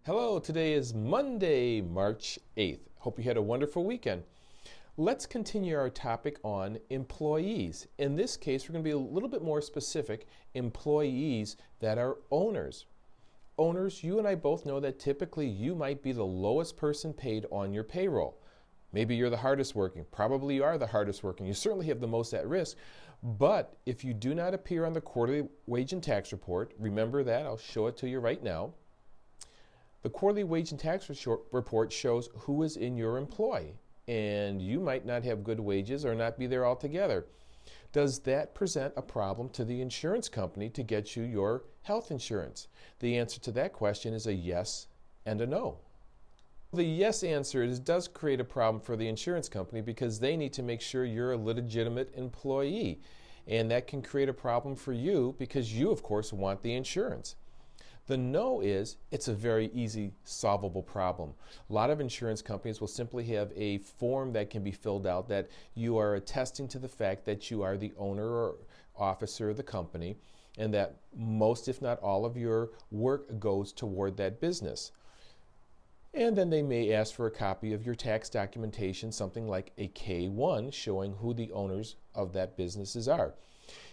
Hello, today is Monday, March 8th. Hope you had a wonderful weekend. Let's continue our topic on employees. In this case, we're going to be a little bit more specific, employees that are owners. Owners, you and I both know that typically you might be the lowest person paid on your payroll. Maybe you're the hardest working. Probably you are the hardest working. You certainly have the most at risk. But if you do not appear on the quarterly wage and tax report, remember that. I'll show it to you right now. The quarterly wage and tax report shows who is in your employ, and you might not have good wages or not be there altogether. Does that present a problem to the insurance company to get you your health insurance? The answer to that question is a yes and a no. The yes answer is does create a problem for the insurance company because they need to make sure you're a legitimate employee, and that can create a problem for you because you, of course, want the insurance. The no is, it's a very easy solvable problem. A lot of insurance companies will simply have a form that can be filled out that you are attesting to the fact that you are the owner or officer of the company and that most, if not all, of your work goes toward that business. And then they may ask for a copy of your tax documentation, something like a K-1 showing who the owners of that businesses are.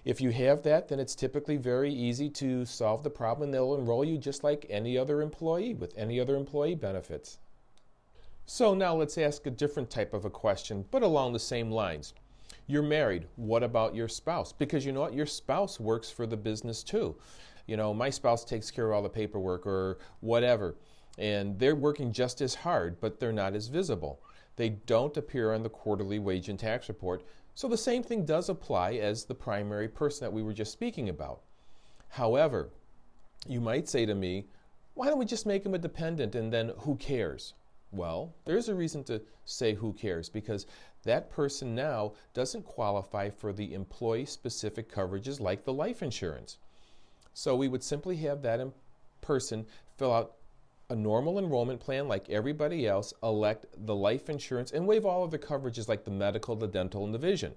If you have that, then it's typically very easy to solve the problem, and they'll enroll you just like any other employee with any other employee benefits. So now let's ask a different type of a question, but along the same lines. You're married. What about your spouse? Because you know what? Your spouse works for the business too. You know, my spouse takes care of all the paperwork or whatever, and they're working just as hard, but they're not as visible. They don't appear on the quarterly wage and tax report. So the same thing does apply as the primary person that we were just speaking about. However, you might say to me, why don't we just make him a dependent and then who cares? Well, there's a reason to say who cares because that person now doesn't qualify for the employee-specific coverages like the life insurance. So we would simply have that person fill out a normal enrollment plan like everybody else, elect the life insurance, and waive all of the coverages like the medical, the dental, and the vision.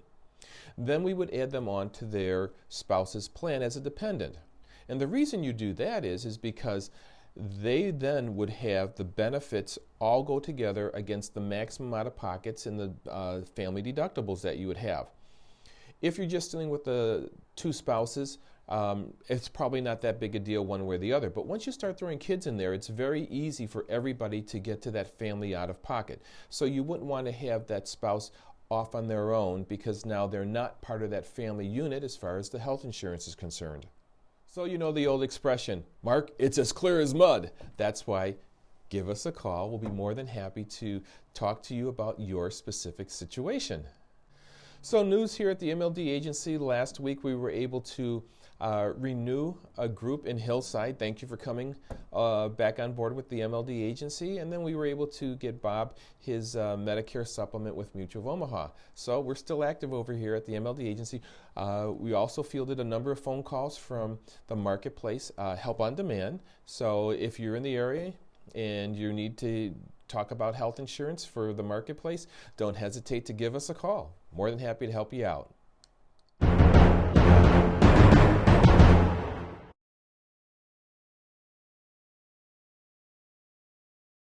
Then we would add them on to their spouse's plan as a dependent. And the reason you do that is because they then would have the benefits all go together against the maximum out-of-pockets and the family deductibles that you would have. If you're just dealing with the two spouses, it's probably not that big a deal one way or the other. But once you start throwing kids in there, it's very easy for everybody to get to that family out of pocket. So you wouldn't want to have that spouse off on their own because now they're not part of that family unit as far as the health insurance is concerned. So you know the old expression, Mark, it's as clear as mud. That's why give us a call. We'll be more than happy to talk to you about your specific situation. So news here at the MLD Agency. Last week we were able to renew a group in Hillside. Thank you for coming back on board with the MLD Agency. And then we were able to get Bob his Medicare supplement with Mutual of Omaha. So we're still active over here at the MLD Agency. We also fielded a number of phone calls from the marketplace, Help on Demand. So if you're in the area and you need to talk about health insurance for the marketplace, don't hesitate to give us a call. More than happy to help you out.